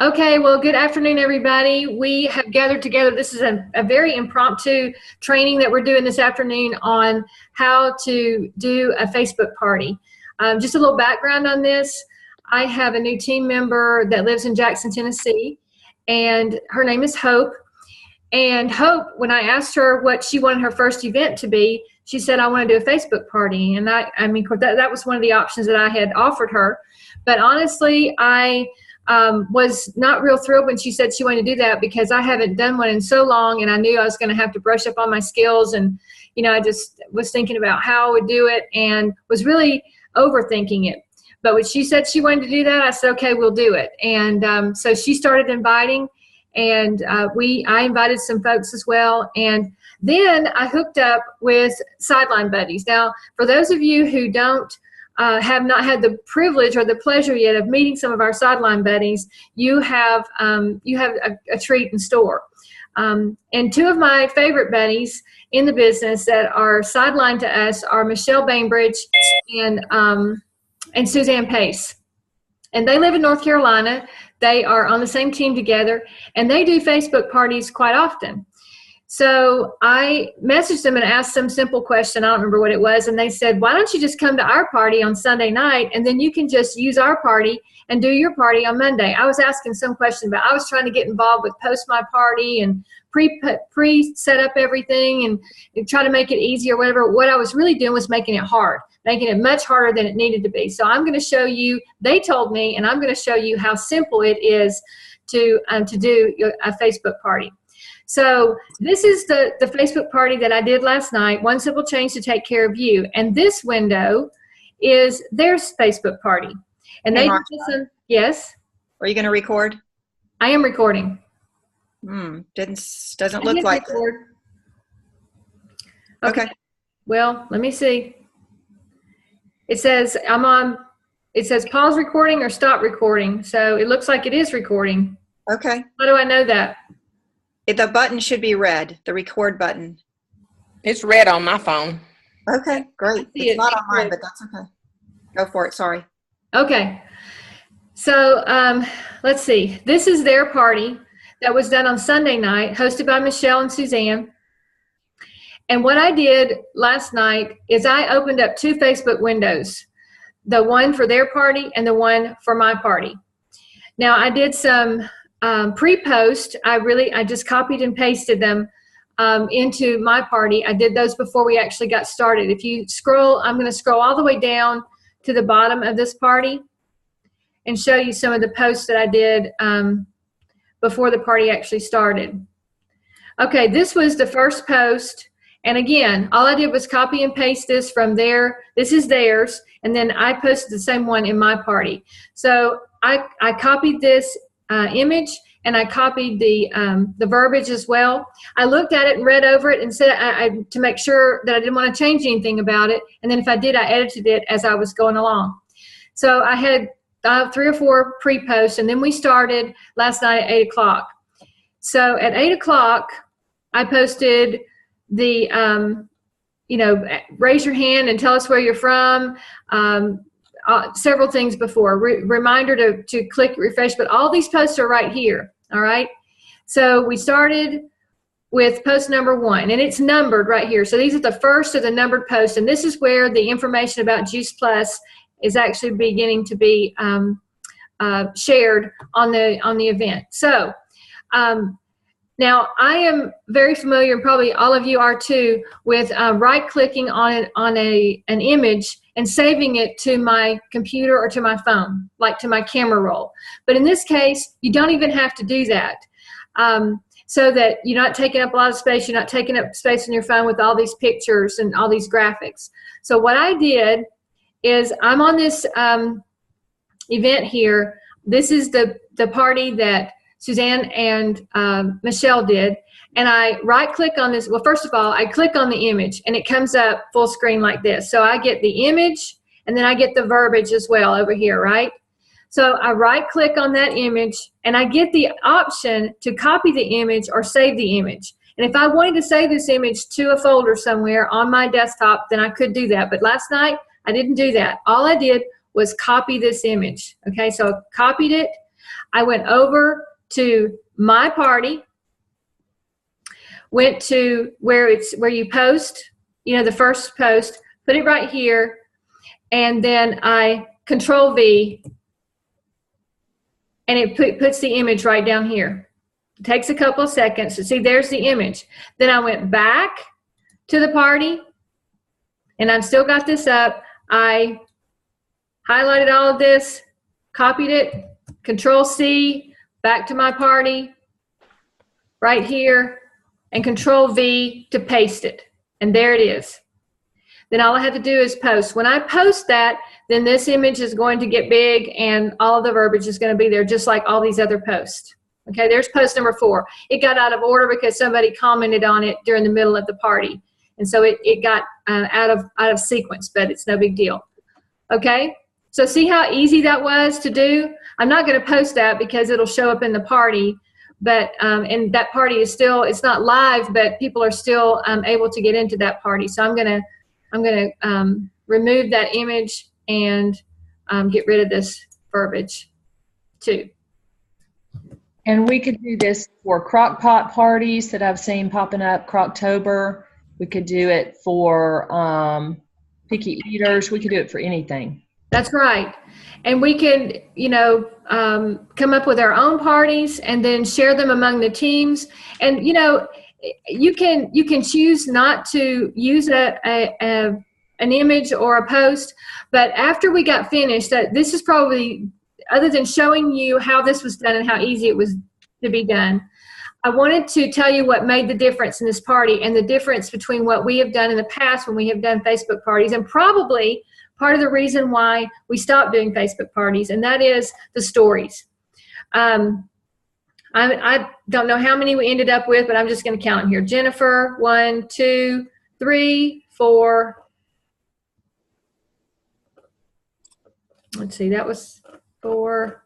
Okay, well, good afternoon, everybody. We have gathered together. This is a very impromptu training that we're doing this afternoon on how to do a Facebook party. Just a little background on this. I have a new team member that lives in Jackson, Tennessee, and her name is Hope. And Hope, when I asked her what she wanted her first event to be, she said, I want to do a Facebook party. And I mean, that was one of the options that I had offered her. But honestly, I was not real thrilled when she said she wanted to do that because I haven't done one in so long, and I knew I was going to have to brush up on my skills. And, you know, I just was thinking about how I would do it and was really overthinking it. But when she said she wanted to do that, I said, okay, we'll do it. And so she started inviting, and I invited some folks as well. And then I hooked up with Sideline Buddies. Now, for those of you who have not had the privilege or the pleasure yet of meeting some of our Sideline Buddies, you have a treat in store. And two of my favorite buddies in the business that are sidelined to us are Michelle Bainbridge and Suzanne Pace. And they live in North Carolina. They are on the same team together, and they do Facebook parties quite often. So I messaged them and asked some simple question. I don't remember what it was. And they said, why don't you just come to our party on Sunday night, and then you can just use our party and do your party on Monday. I was asking some question about, I was trying to get involved with Post My Party and pre-set up everything and try to make it easy or whatever. What I was really doing was making it hard, making it much harder than it needed to be. So I'm going to show you, they told me, and I'm going to show you how simple it is to do a Facebook party. So this is the Facebook party that I did last night, One Simple Change to Take Care of You. And this window is their Facebook party. And they listen. Yes? Are you going to record? I am recording. Doesn't look like record. Okay. Well, let me see. It says it says pause recording or stop recording. So it looks like it is recording. Okay. How do I know that? The button should be red, the record button. It's red on my phone. Okay, great. It's not on mine, but that's okay. Go for it, sorry. Okay. So let's see. This is their party that was done on Sunday night, hosted by Michelle and Suzanne. And what I did last night is I opened up two Facebook windows, the one for their party and the one for my party. Now, I did some pre-post. I just copied and pasted them into my party. I did those before we actually got started. If you scroll, I'm going to scroll all the way down to the bottom of this party and show you some of the posts that I did before the party actually started. Okay, this was the first post. And again, all I did was copy and paste this from there. This is theirs. And then I posted the same one in my party. So I copied this image, and I copied the verbiage as well. I looked at it and read over it and said to make sure that I didn't want to change anything about it. And then if I did, I edited it as I was going along. So I had 3 or 4 pre-posts, and then we started last night at 8 o'clock. So at 8 o'clock, I posted the, raise your hand and tell us where you're from. Several things before. Reminder to click refresh, but all these posts are right here, all right? So we started with post number 1, and it's numbered right here. So these are the first of the numbered posts, and this is where the information about Juice Plus is actually beginning to be shared on the event. So now I am very familiar, and probably all of you are too, with right-clicking on an image and saving it to my computer or to my phone, like to my camera roll. But in this case, you don't even have to do that. So that you're not taking up a lot of space, you're not taking up space on your phone with all these pictures and all these graphics. So what I did is I'm on this event here. This is the party that Suzanne and Michelle did. And I right-click on this. Well, first of all, I click on the image, and it comes up full screen like this. So I get the image, and then I get the verbiage as well over here, right? So I right-click on that image, and I get the option to copy the image or save the image. And if I wanted to save this image to a folder somewhere on my desktop, then I could do that. But last night, I didn't do that. All I did was copy this image. Okay, so I copied it. I went over to my party, went to where you post, the first post, put it right here, and then I Control V, and it puts the image right down here. It takes a couple of seconds to see. There's the image. Then I went back to the party, and I've still got this up. I highlighted all of this, copied it, Control C, back to my party, right here, and Control V to paste it. And there it is. Then all I have to do is post. When I post that, then this image is going to get big and all of the verbiage is going to be there just like all these other posts. Okay, there's post number 4. It got out of order because somebody commented on it during the middle of the party. And so it got out of sequence, but it's no big deal. Okay, so see how easy that was to do? I'm not going to post that because it'll show up in the party, but and that party is still, it's not live, but people are still able to get into that party. So I'm going to remove that image and get rid of this verbiage too. And we could do this for crock pot parties that I've seen popping up, Croctober. We could do it for picky eaters. We could do it for anything. That's right. And we can, come up with our own parties and then share them among the teams. And, you can choose not to use an image or a post, but after we got finished, this is probably, other than showing you how this was done and how easy it was to be done, I wanted to tell you what made the difference in this party and the difference between what we have done in the past when we have done Facebook parties, and probably part of the reason why we stopped doing Facebook parties, and that is the stories. I don't know how many we ended up with, but I'm just going to count here. Jennifer, 1, 2, 3, 4. Let's see, that was 4.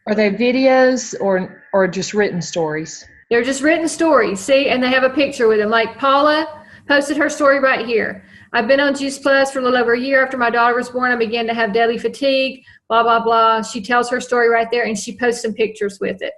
Are they videos or just written stories? They're just written stories, see, and they have a picture with them. Like Paula posted her story right here. I've been on Juice Plus for a little over a year. After my daughter was born, I began to have daily fatigue, blah, blah, blah. She tells her story right there, and she posts some pictures with it.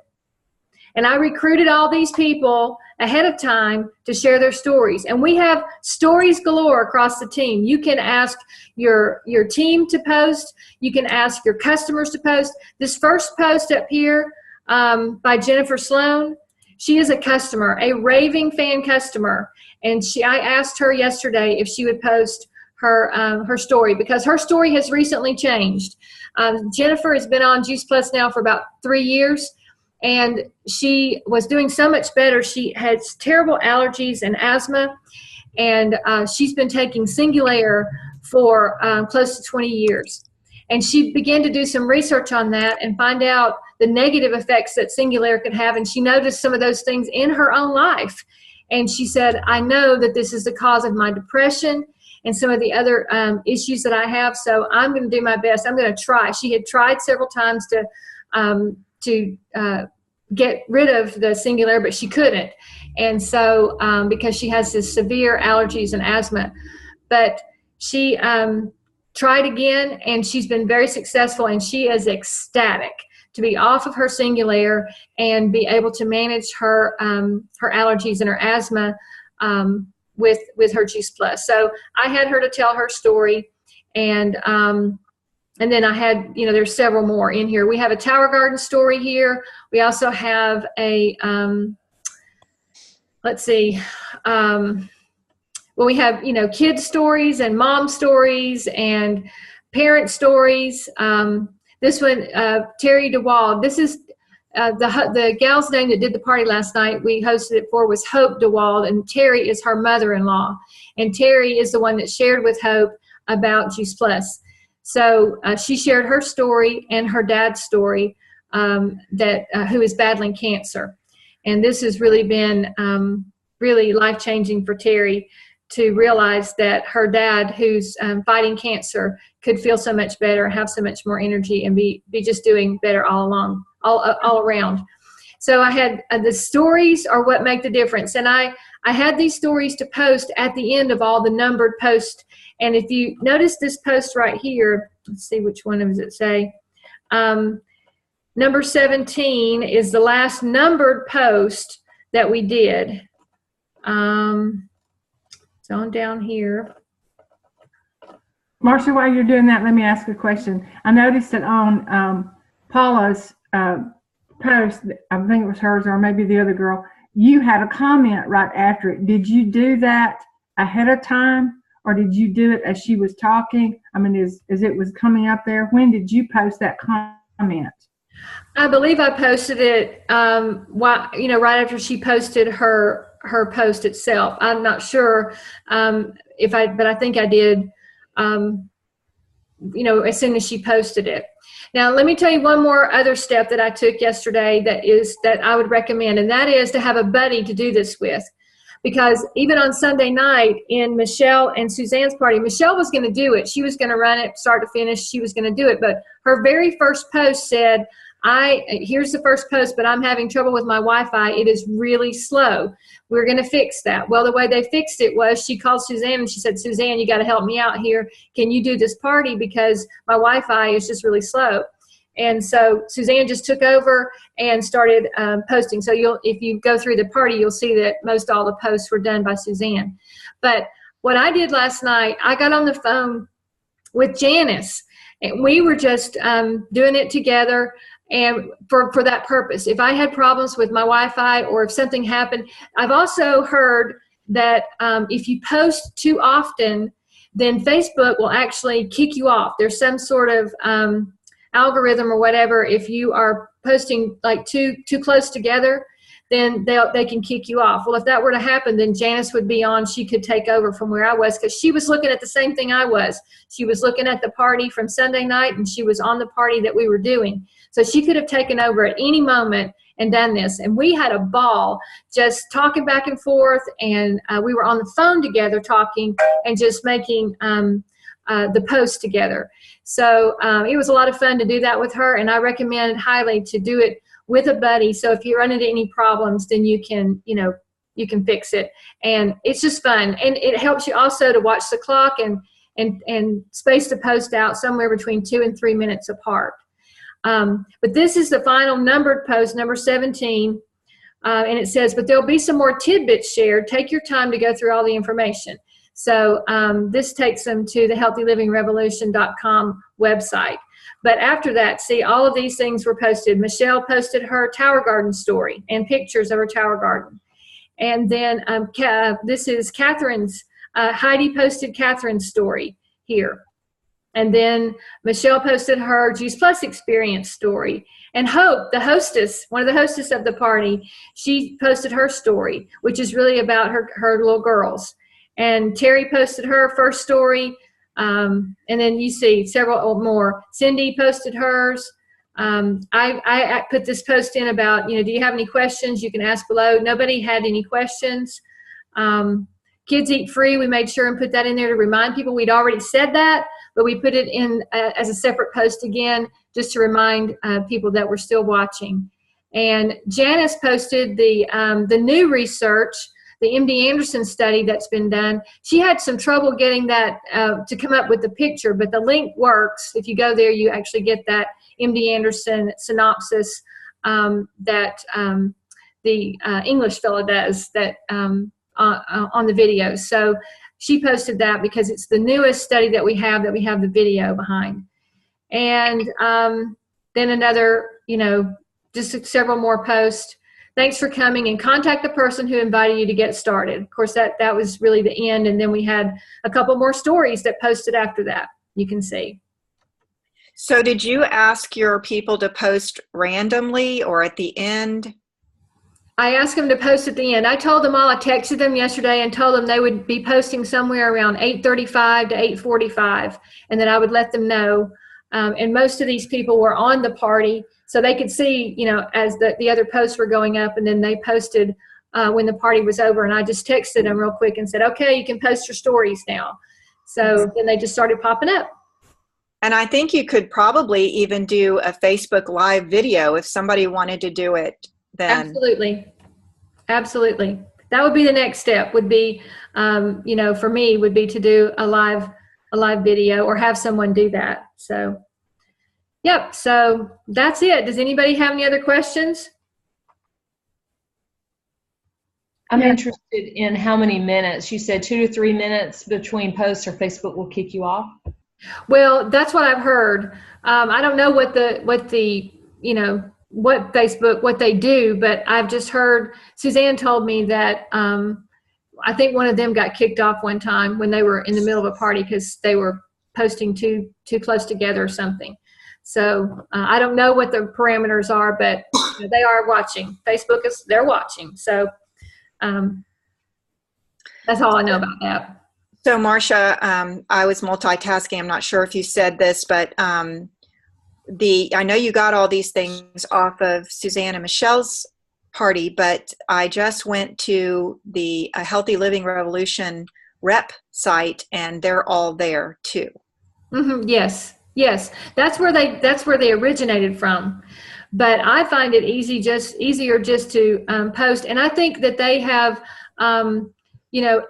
And I recruited all these people ahead of time to share their stories. And we have stories galore across the team. You can ask your team to post. You can ask your customers to post. This first post up here by Jennifer Sloan, she is a customer, a raving fan customer. And I asked her yesterday if she would post her story, because her story has recently changed. Jennifer has been on Juice Plus now for about 3 years. And she was doing so much better. She has terrible allergies and asthma, and she's been taking Singulair for close to 20 years. And she began to do some research on that and find out the negative effects that Singulair could have, and she noticed some of those things in her own life. And she said, I know that this is the cause of my depression and some of the other issues that I have, so I'm going to do my best. I'm going to try. She had tried several times to get rid of the Singulair, but she couldn't. And so because she has this severe allergies and asthma, but she tried again, and she's been very successful, and she is ecstatic to be off of her Singulair and be able to manage her her allergies and her asthma with her Juice Plus. So I had her to tell her story, and then I had, there's several more in here. We have a Tower Garden story here. We also have a, let's see, well, we have, kid stories and mom stories and parent stories. This one, Terry DeWald. This is the gal's name that did the party last night. We hosted it for was Hope DeWald, and Terry is her mother-in-law. And Terry is the one that shared with Hope about Juice Plus. So she shared her story and her dad's story who is battling cancer. And this has really been really life-changing for Terry to realize that her dad, who's fighting cancer, could feel so much better, have so much more energy, and be just doing better all around. So I had the stories are what make the difference. And I had these stories to post at the end of all the numbered posts. And if you notice this post right here, let's see which one does it say. number 17 is the last numbered post that we did. It's on down here. Marcia, while you're doing that, let me ask a question. I noticed that on Paula's post, I think it was hers or maybe the other girl, you had a comment right after it. Did you do that ahead of time, or did you do it as she was talking? I mean, as it was coming up there, when did you post that comment? I believe I posted it, right after she posted her post itself. I'm not sure but I think I did, as soon as she posted it. Now, let me tell you one more other step that I took yesterday that I would recommend, and that is to have a buddy to do this with. Because even on Sunday night in Michelle and Suzanne's party, Michelle was going to do it. She was going to run it start to finish. She was going to do it. But her very first post said, here's the first post, but I'm having trouble with my Wi-Fi. It is really slow. We're going to fix that. Well, the way they fixed it was she called Suzanne and she said, Suzanne, you got to help me out here. Can you do this party because my Wi-Fi is just really slow? And so Suzanne just took over and started posting. So if you go through the party, you'll see that most all the posts were done by Suzanne. But what I did last night, I got on the phone with Janice, and we were just doing it together. And for that purpose, if I had problems with my Wi-Fi or if something happened, I've also heard that if you post too often, then Facebook will actually kick you off. There's some sort of algorithm or whatever. If you are posting like too close together, then they can kick you off. Well, if that were to happen, then Janice would be on. She could take over from where I was, because she was looking at the same thing I was. She was looking at the party from Sunday night, and she was on the party that we were doing. So she could have taken over at any moment and done this. And we had a ball just talking back and forth, and we were on the phone together talking and just making the post together. So it was a lot of fun to do that with her, and I recommend highly to do it with a buddy. So if you run into any problems, then you can fix it. And it's just fun. And it helps you also to watch the clock and space the post out somewhere between 2 and 3 minutes apart. But this is the final numbered post, number 17. And it says, but there'll be some more tidbits shared. Take your time to go through all the information. So this takes them to the healthylivingrevolution.com website. But after that, see, all of these things were posted. Michelle posted her Tower Garden story and pictures of her Tower Garden. And then this is Catherine's, Heidi posted Catherine's story here. And then Michelle posted her Juice Plus experience story. And Hope, the hostess, one of the hostess of the party, she posted her story, which is really about her little girls. And Terry posted her first story. And then you see several more. Cindy posted hers. I put this post in about, do you have any questions? You can ask below. Nobody had any questions. Kids Eat Free, we made sure and put that in there to remind people. We'd already said that, but we put it in as a separate post again, just to remind people that we're still watching. And Janice posted the new research, the MD Anderson study that's been done. She had some trouble getting that to come up with the picture, but the link works. If you go there, you actually get that MD Anderson synopsis that the English fellow does that on the video. So she posted that because it's the newest study that we have the video behind. And then another, just several more posts. Thanks for coming, and contact the person who invited you to get started. Of course, that was really the end, and then we had a couple more stories that posted after that, you can see. So did you ask your people to post randomly or at the end? I asked them to post at the end. I told them all, I texted them yesterday and told them they would be posting somewhere around 8:35 to 8:45, and that I would let them know. And most of these people were on the party, so they could see, as the other posts were going up, and then they posted when the party was over, and I just texted them real quick and said, okay, you can post your stories now. So then they just started popping up. And I think you could probably even do a Facebook Live video if somebody wanted to do it then. Absolutely. That would be the next step, would be, for me, would be to do a live video or have someone do that. So Yep. So that's it. Does anybody have any other questions? I'm Yeah. interested in how many minutes. You said 2 to 3 minutes between posts, or Facebook will kick you off. Well, that's what I've heard. I don't know what Facebook, what they do, but I've just heard, Suzanne told me that I think one of them got kicked off one time when they were in the middle of a party because they were posting too close together or something. So I don't know what the parameters are, but they are watching. Facebook they're watching. So that's all I know about that. So Marcia, I was multitasking. I'm not sure if you said this, but I know you got all these things off of Suzanne and Michelle's party, but I just went to the Healthy Living Revolution rep site, and they're all there too. Mm-hmm. Yes. That's where they originated from. But I find it easier just to post, and I think that they have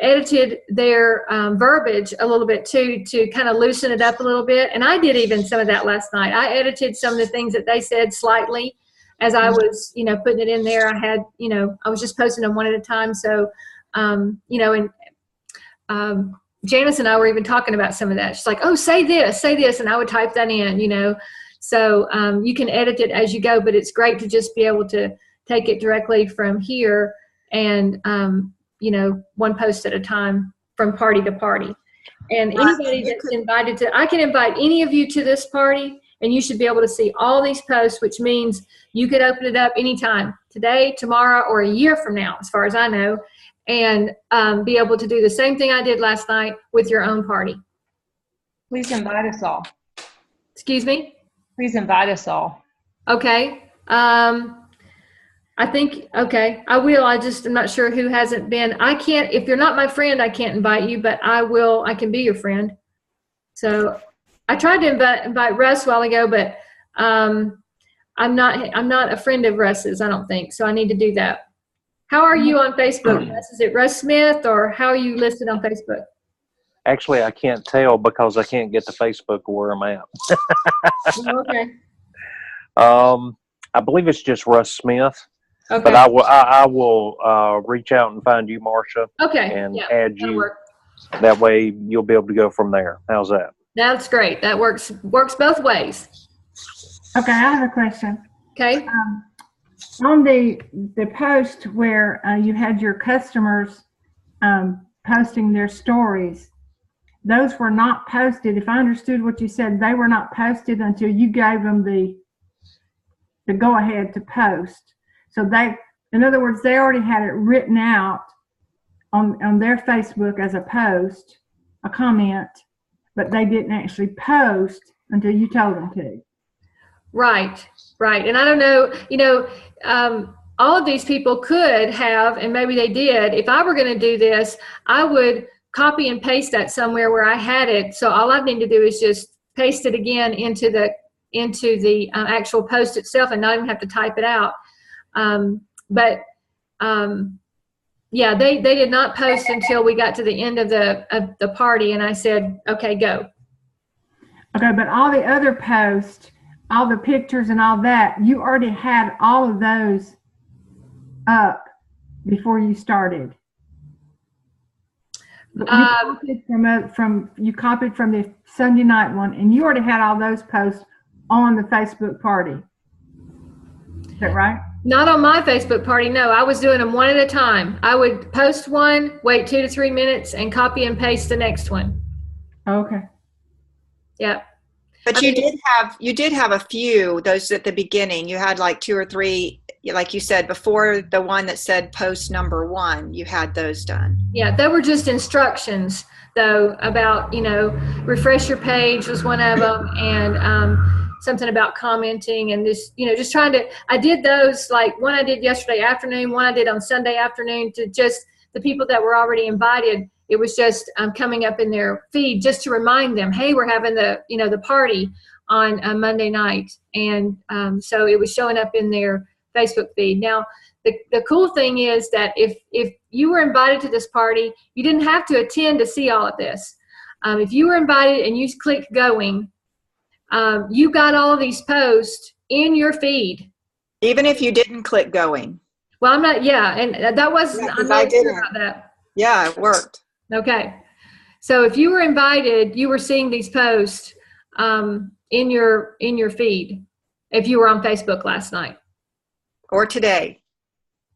edited their verbiage a little bit too, to kind of loosen it up a little bit. And I did even some of that last night. I edited some of the things that they said slightly as I was, putting it in there. I had, I was just posting them one at a time. So, Janice and I were even talking about some of that. She's like, oh, say this. And I would type that in, So you can edit it as you go, but it's great to just be able to take it directly from here and, one post at a time from party to party. And anybody that's invited I can invite any of you to this party, and you should be able to see all these posts, which means you could open it up anytime, today, tomorrow, or a year from now, as far as I know, and be able to do the same thing I did last night with your own party. Please invite us all. Excuse me? Please invite us all. Okay. Okay, I will. I'm not sure who hasn't been. I can't, if you're not my friend, I can't invite you, but I can be your friend. So I tried to invite Russ a while ago, but I'm not a friend of Russ's, I don't think. So I need to do that. How are you on Facebook, Russ? Is it Russ Smith, or how are you listed on Facebook? Actually, I can't tell because I can't get to Facebook where I'm at. Okay. I believe it's just Russ Smith. Okay. But I will reach out and find you, Marcia, okay. and yeah, add you. Work. That way you'll be able to go from there. How's that? That's great. That works both ways. Okay, I have a question. Okay. On the post where you had your customers posting their stories, those were not posted. If I understood what you said, they were not posted until you gave them the go ahead to post. So in other words, they already had it written out on their Facebook as a post, a comment, but they didn't actually post until you told them to. Right. And I don't know, all of these people could have, and maybe they did. If I were going to do this, I would copy and paste that somewhere where I had it. So all I need to do is just paste it again into the actual post itself and not even have to type it out. Yeah, they did not post until we got to the end of the party, and I said, okay, go. Okay, but all the other posts, all the pictures and all that, you already had all of those up before you started. You copied from the Sunday night one, and you already had all those posts on the Facebook party. Is that right? Not on my Facebook party, no. I was doing them one at a time. I would post one, wait 2 to 3 minutes, and copy and paste the next one. Okay. Yeah. But you did have a few, those at the beginning. You had like 2 or 3, like you said, before the one that said post number 1, you had those done. Yeah, they were just instructions, though, about, refresh your page was one of them, and something about commenting and this, just trying to, I did those, like one I did yesterday afternoon, one I did on Sunday afternoon, to just the people that were already invited. It was just coming up in their feed just to remind them, hey, we're having the party on Monday night. And so it was showing up in their Facebook feed. Now, the cool thing is that if you were invited to this party, you didn't have to attend to see all of this. If you were invited and you clicked going, you got all of these posts in your feed. Even if you didn't click going. Well, I'm not, yeah, and that was, Yeah, 'cause I'm not I sure didn't. about that. Yeah, it worked. Okay. So if you were invited, you were seeing these posts in your feed if you were on Facebook last night. Or today.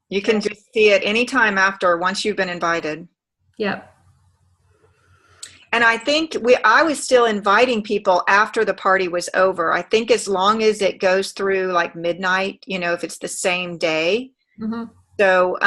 You can just see it anytime after, once you've been invited. Yep. And I think I was still inviting people after the party was over. I think as long as it goes through like midnight, if it's the same day. Mm-hmm. So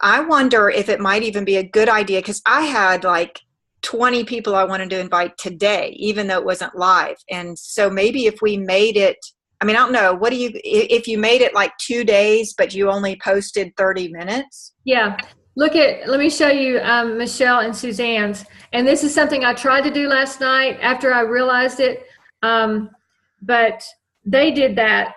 I wonder if it might even be a good idea, because I had like 20 people I wanted to invite today, even though it wasn't live. And so maybe if we made it, I don't know, if you made it like 2 days, but you only posted 30 minutes? Yeah. Let me show you Michelle and Suzanne's. And this is something I tried to do last night after I realized it. But they did that.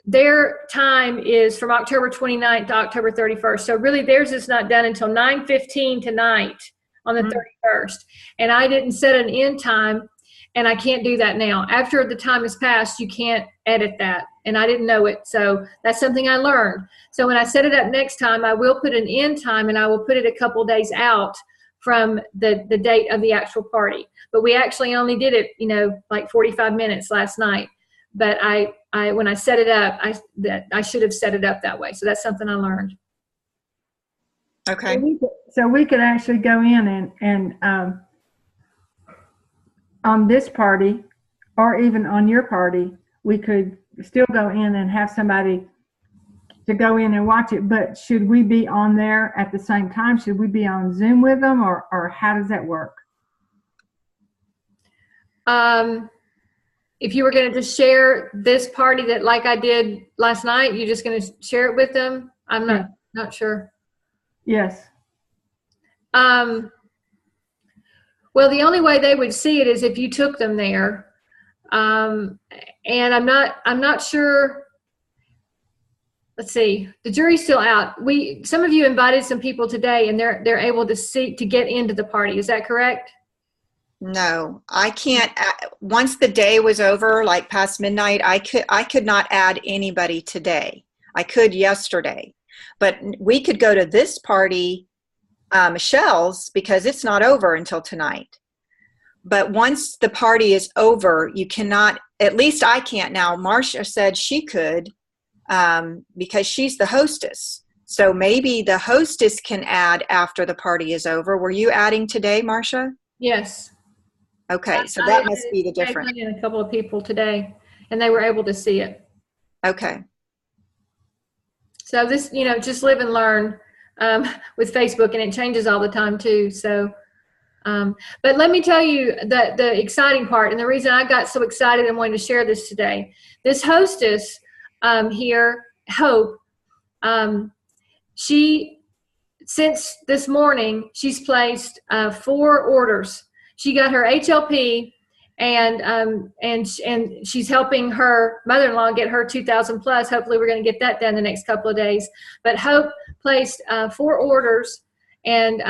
Their time is from October 29th to October 31st. So really theirs is not done until 9:15 tonight on the 31st. And I didn't set an end time, and I can't do that now. After the time has passed, you can't edit that. And I didn't know it. So that's something I learned. So when I set it up next time, I will put an end time, and I will put it a couple days out from the date of the actual party. But we actually only did it, like 45 minutes last night. But when I set it up, I should have set it up that way. So that's something I learned. Okay. So we could actually go in and on this party, or even on your party, we could still go in and have somebody to go in and watch it. But should we be on there at the same time? Should we be on Zoom with them, or how does that work? If you were going to just share this party that like I did last night, you're just going to share it with them? I'm not sure. Yes. Well, the only way they would see it is if you took them there. And I'm not sure. Let's see. The jury's still out. Some of you invited some people today, and they're able to get into the party. Is that correct? No, I can't. Once the day was over, like past midnight, I could not add anybody today. I could yesterday, but we could go to this party, Michelle's, because it's not over until tonight. But once the party is over, you cannot, at least I can't now. Marcia said she could, because she's the hostess. So maybe the hostess can add after the party is over. Were you adding today, Marcia? Yes. Okay, so that must be the difference. I a couple of people today, and they were able to see it. Okay. So this, just live and learn with Facebook, and it changes all the time too. So, but let me tell you the exciting part, and the reason I got so excited and wanted to share this today. This hostess here, Hope, since this morning, she's placed 4 orders. She got her HLP, and she's helping her mother-in-law get her 2,000 plus. Hopefully, we're going to get that done the next couple of days. But Hope placed 4 orders and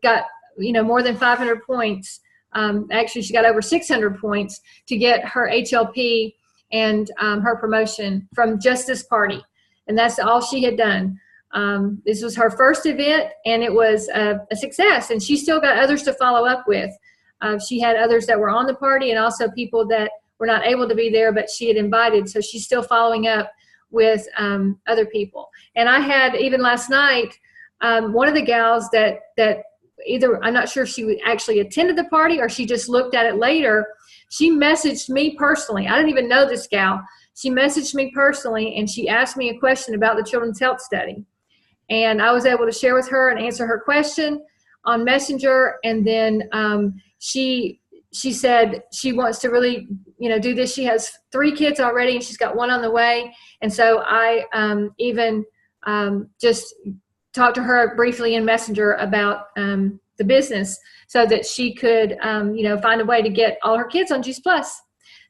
got more than 500 points. Actually, she got over 600 points to get her HLP and her promotion from just this party, and that's all she had done. This was her first event, and it was a success. And she still got others to follow up with. She had others that were on the party, and also people that were not able to be there, but she had invited. So she's still following up with other people. And I had, even last night, one of the gals that either, I'm not sure if she actually attended the party or she just looked at it later. She messaged me personally. I didn't even know this gal. She messaged me personally, and she asked me a question about the Children's Health Study. And I was able to share with her and answer her question on Messenger. And then she said she wants to really, do this. She has 3 kids already, and she's got 1 on the way. And so I even just talked to her briefly in Messenger about the business, so that she could, find a way to get all her kids on Juice Plus.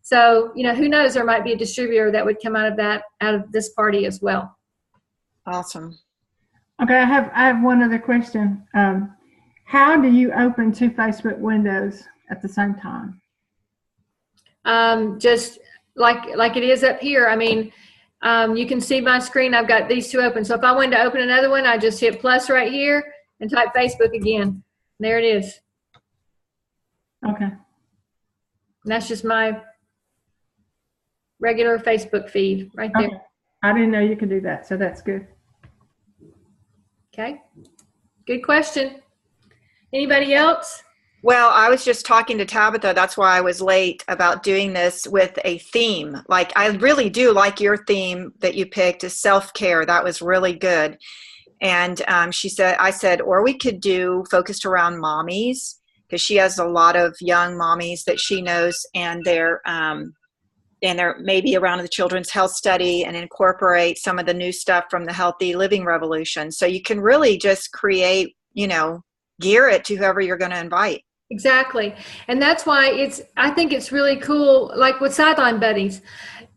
So, who knows, there might be a distributor that would come out of this party as well. Awesome. Okay, I have one other question. How do you open 2 Facebook windows at the same time? just like it is up here. I mean, you can see my screen. I've got these two open. So if I wanted to open another one, I just hit plus right here and type Facebook again. There it is. Okay. And that's just my regular Facebook feed right there. Okay. I didn't know you could do that, so that's good. Okay. Good question. Anybody else? Well, I was just talking to Tabitha, that's why I was late, about doing this with a theme. Like, I really do like your theme that you picked, is self-care. That was really good. And I said, or we could do focused around mommies, because she has a lot of young mommies that she knows, and they're maybe around the Children's Health Study, and incorporate some of the new stuff from the Healthy Living Revolution. So you can really just create, gear it to whoever you're going to invite. Exactly. And that's why I think it's really cool, like with Sideline Buddies.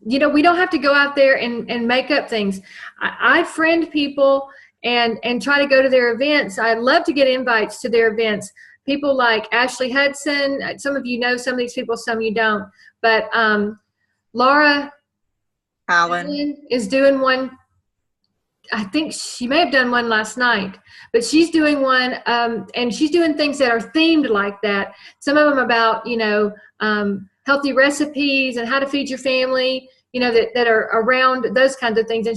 We don't have to go out there and make up things. I friend people and try to go to their events. I love to get invites to their events. People like Ashley Hudson. Some of you know some of these people, some you don't. But Laura Allen is doing one. I think she may have done one last night, but she's doing one, and she's doing things that are themed like that. Some of them about, healthy recipes and how to feed your family, that are around those kinds of things. And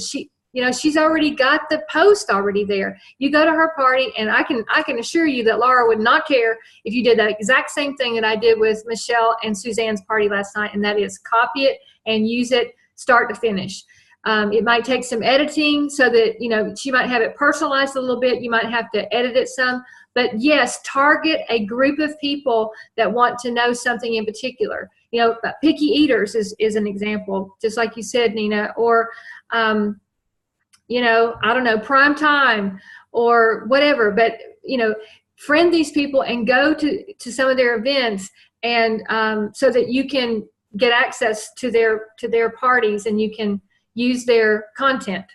she's already got the post already there. You go to her party, and I can assure you that Laura would not care if you did that exact same thing that I did with Michelle and Suzanne's party last night, and that is copy it and use it start to finish. It might take some editing so that, she might have it personalized a little bit. You might have to edit it some. But yes, target a group of people that want to know something in particular. Picky eaters is an example, just like you said, Nina, or, I don't know, prime time or whatever. But, friend these people and go to some of their events, and so that you can get access to their parties, and you can use their content.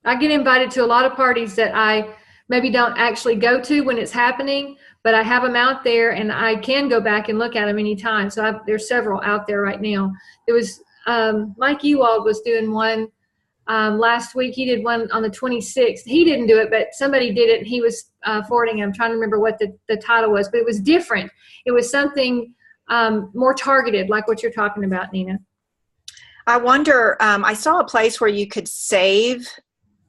I get invited to a lot of parties that I maybe don't actually go to when it's happening, but I have them out there, and I can go back and look at them anytime. So there's several out there right now. There was Mike Ewald was doing one last week. He did one on the 26th. He didn't do it, but somebody did it, and he was forwarding it. I'm trying to remember what the title was, but it was different. It was something more targeted, like what you're talking about, Nina. I wonder, I saw a place where you could save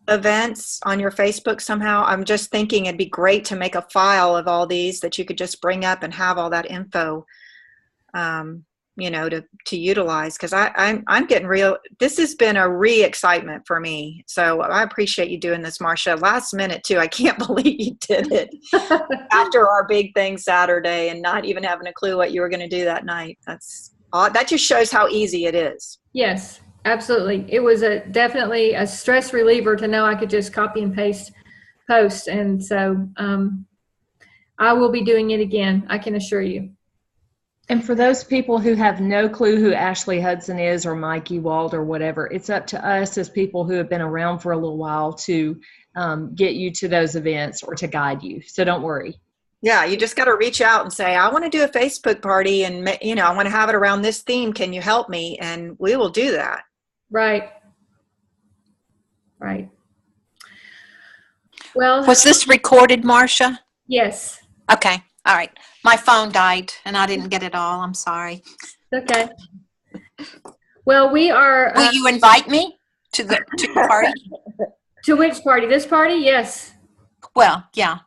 events on your Facebook somehow. I'm just thinking it'd be great to make a file of all these that you could just bring up and have all that info, to utilize. Because I'm getting this has been a excitement for me. So I appreciate you doing this, Marcia. Last minute too. I can't believe you did it after our big thing Saturday, and not even having a clue what you were going to do that night. That just shows how easy it is. Yes, absolutely. It was definitely a stress reliever to know I could just copy and paste posts. And so I will be doing it again, I can assure you. And for those people who have no clue who Ashley Hudson is, or Mike Ewald or whatever, it's up to us as people who have been around for a little while to get you to those events or to guide you. So don't worry. Yeah, you just got to reach out and say, I want to do a Facebook party, and I want to have it around this theme. Can you help me? And we will do that. Right. Well, was this recorded, Marcia? Yes. Okay. All right. My phone died and I didn't get it all. I'm sorry. Okay. Well, we are. Will you invite me to the party? To which party? This party? Yes. Well, yeah.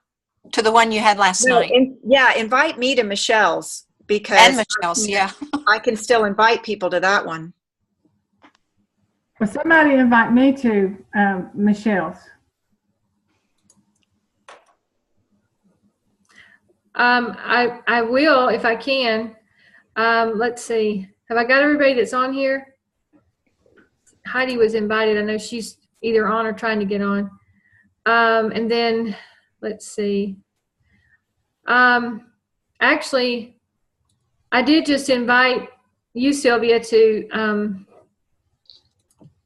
To the one you had last night. Invite me to Michelle's, because and Michelle's, yeah. I can still invite people to that one. Well, somebody invite me to Michelle's. I will if I can. Let's see. Have I got everybody that's on here? Heidi was invited. I know she's either on or trying to get on. And then let's see. Actually, I did just invite you, Sylvia, to.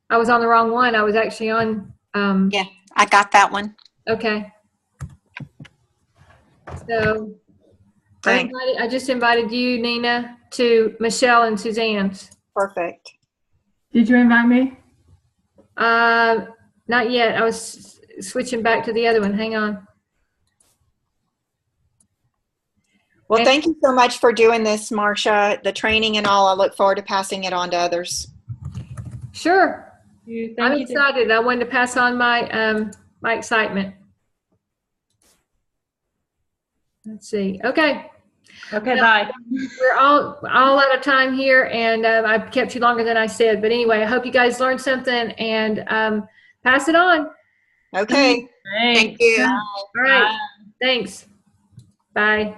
I was on the wrong one. I was actually on. Yeah, I got that one. Okay. So Thanks. I just invited you, Nina, to Michelle and Suzanne's. Perfect. Did you invite me? Not yet. I was switching back to the other one. Hang on. Well, thank you so much for doing this, Marcia, the training and all. I look forward to passing it on to others. Sure. Thank I'm you. excited. I wanted to pass on my my excitement. Let's see. Okay. Okay, bye. We're all out of time here, and I've kept you longer than I said. But anyway, I hope you guys learned something and pass it on. Okay. Thanks. Thank you. All right. Thanks. Bye.